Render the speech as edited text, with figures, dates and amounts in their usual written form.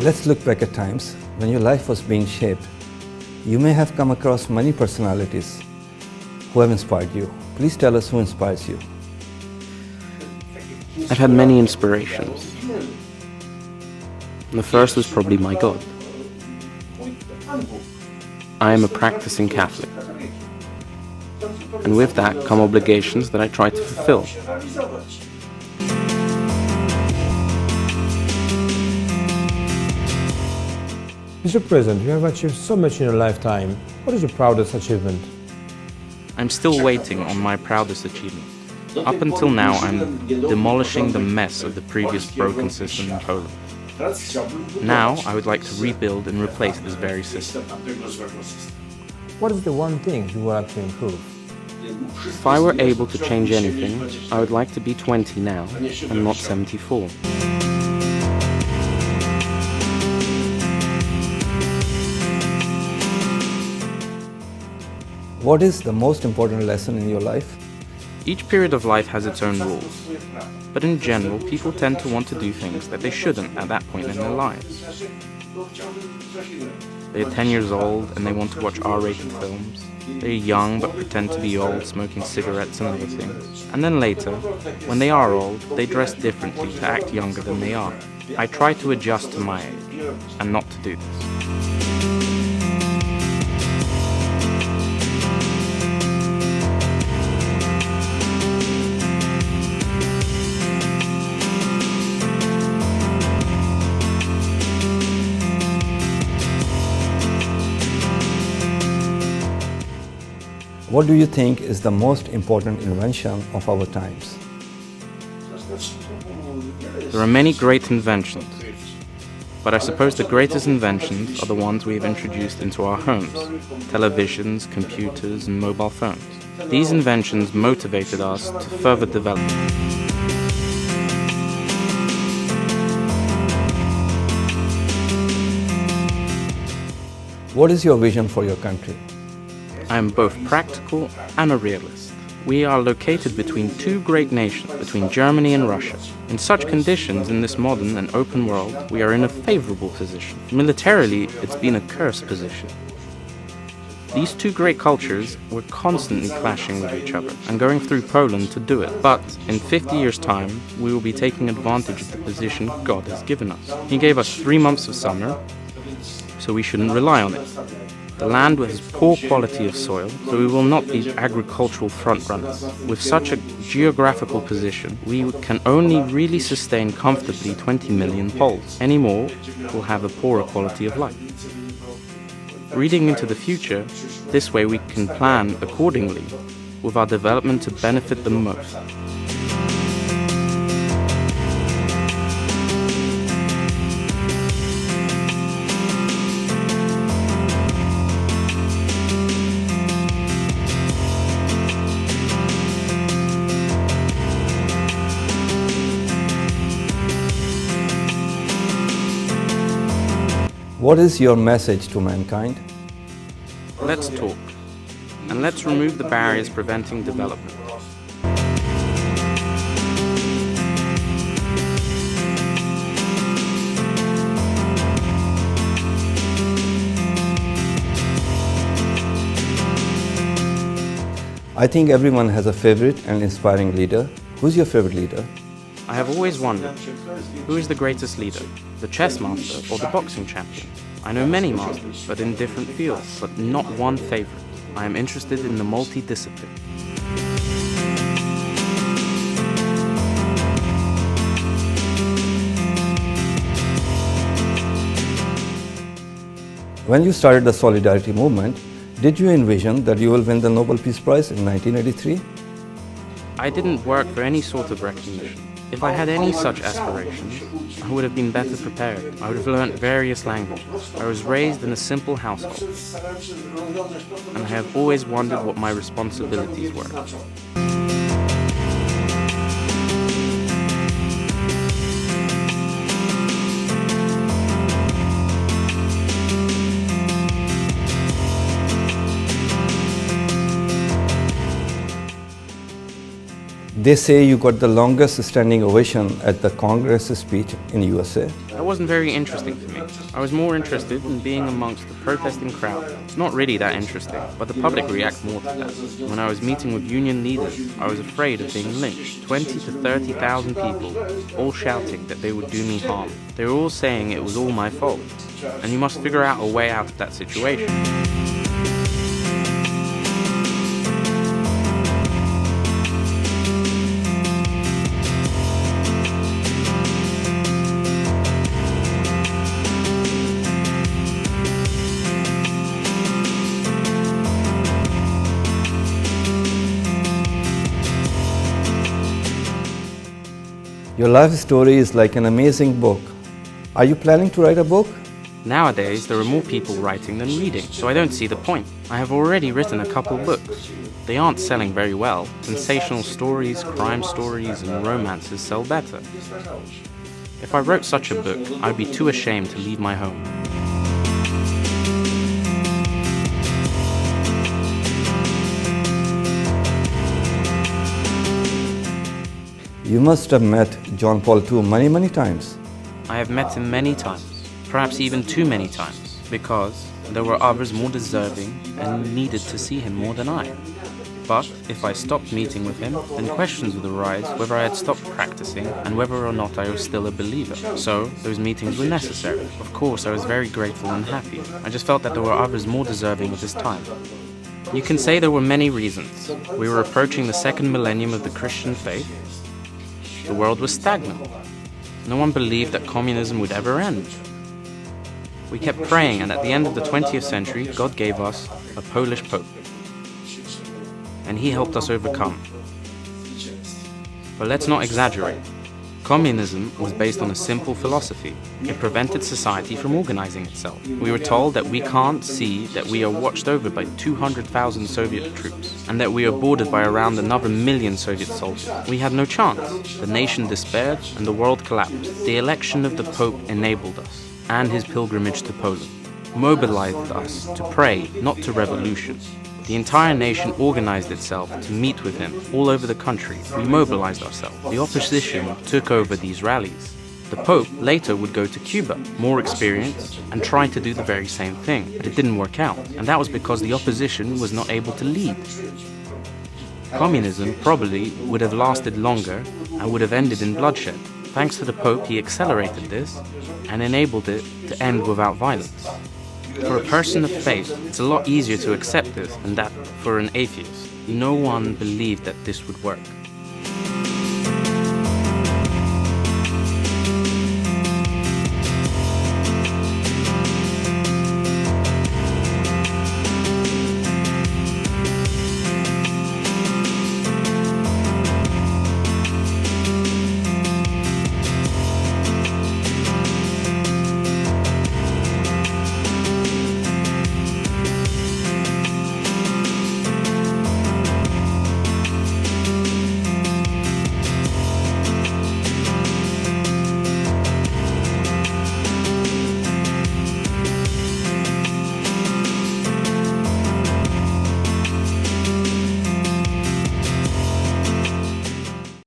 Let's look back at times when your life was being shaped. You may have come across many personalities who have inspired you. Please tell us who inspires you. I've had many inspirations. The first was probably my God. I am a practicing Catholic, and with that come obligations that I try to fulfill. Mr. President, you have achieved so much in your lifetime. What is your proudest achievement? I'm still waiting on my proudest achievement. Up until now, I'm demolishing the mess of the previous broken system in Poland. Now, I would like to rebuild and replace this very system. What is the one thing you would like to improve? If I were able to change anything, I would like to be 20 now and not 74. What is the most important lesson in your life? Each period of life has its own rules, but in general, people tend to want to do things that they shouldn't at that point in their lives. They're 10 years old and they want to watch R-rated films. They're young but pretend to be old, smoking cigarettes and other things. And then later, when they are old, they dress differently to act younger than they are. I try to adjust to my age, and not to do this. What do you think is the most important invention of our times? There are many great inventions, but I suppose the greatest inventions are the ones we've introduced into our homes: televisions, computers, and mobile phones. These inventions motivated us to further develop. What is your vision for your country? I am both practical and a realist. We are located between two great nations, between Germany and Russia. In such conditions, in this modern and open world, we are in a favorable position. Militarily, it's been a cursed position. These two great cultures were constantly clashing with each other and going through Poland to do it. But in 50 years' time, we will be taking advantage of the position God has given us. He gave us 3 months of summer, so we shouldn't rely on it. The land has poor quality of soil, so we will not be agricultural frontrunners. With such a geographical position, we can only really sustain comfortably 20 million Poles. Any more will have a poorer quality of life. Reading into the future, this way we can plan accordingly with our development to benefit them most. What is your message to mankind? Let's talk, and let's remove the barriers preventing development. I think everyone has a favorite and inspiring leader. Who's your favorite leader? I have always wondered, who is the greatest leader, the chess master or the boxing champion? I know many masters, but in different fields, but not one favorite. I am interested in the multi-discipline. When you started the Solidarity movement, did you envision that you will win the Nobel Peace Prize in 1983? I didn't work for any sort of recognition. If I had any such aspirations, I would have been better prepared. I would have learnt various languages. I was raised in a simple household, and I have always wondered what my responsibilities were. They say you got the longest standing ovation at the Congress speech in USA. That wasn't very interesting for me. I was more interested in being amongst the protesting crowd. It's not really that interesting, but the public react more to that. When I was meeting with union leaders, I was afraid of being lynched. 20 to 30,000 people, all shouting that they would do me harm. They were all saying it was all my fault, and you must figure out a way out of that situation. Your life story is like an amazing book. Are you planning to write a book? Nowadays, there are more people writing than reading, so I don't see the point. I have already written a couple books. They aren't selling very well. Sensational stories, crime stories, and romances sell better. If I wrote such a book, I'd be too ashamed to leave my home. You must have met John Paul II many times. I have met him many times, perhaps even too many times, because there were others more deserving and needed to see him more than I. But if I stopped meeting with him, then questions would arise whether I had stopped practicing and whether or not I was still a believer. So those meetings were necessary. Of course, I was very grateful and happy. I just felt that there were others more deserving of this time. You can say there were many reasons. We were approaching the second millennium of the Christian faith. The world was stagnant. No one believed that communism would ever end. We kept praying, and at the end of the 20th century, God gave us a Polish Pope. And he helped us overcome. But let's not exaggerate. Communism was based on a simple philosophy. It prevented society from organizing itself. We were told that we can't see that we are watched over by 200,000 Soviet troops, and that we are bordered by around another 1 million Soviet soldiers. We had no chance. The nation despaired, and the world collapsed. The election of the Pope enabled us, and his pilgrimage to Poland mobilized us to pray, not to revolution. The entire nation organized itself to meet with him all over the country. We mobilized ourselves. The opposition took over these rallies. The Pope later would go to Cuba, more experienced, and try to do the very same thing, but it didn't work out, and that was because the opposition was not able to lead. Communism probably would have lasted longer and would have ended in bloodshed. Thanks to the Pope, he accelerated this and enabled it to end without violence. For a person of faith, it's a lot easier to accept this than that for an atheist. No one believed that this would work.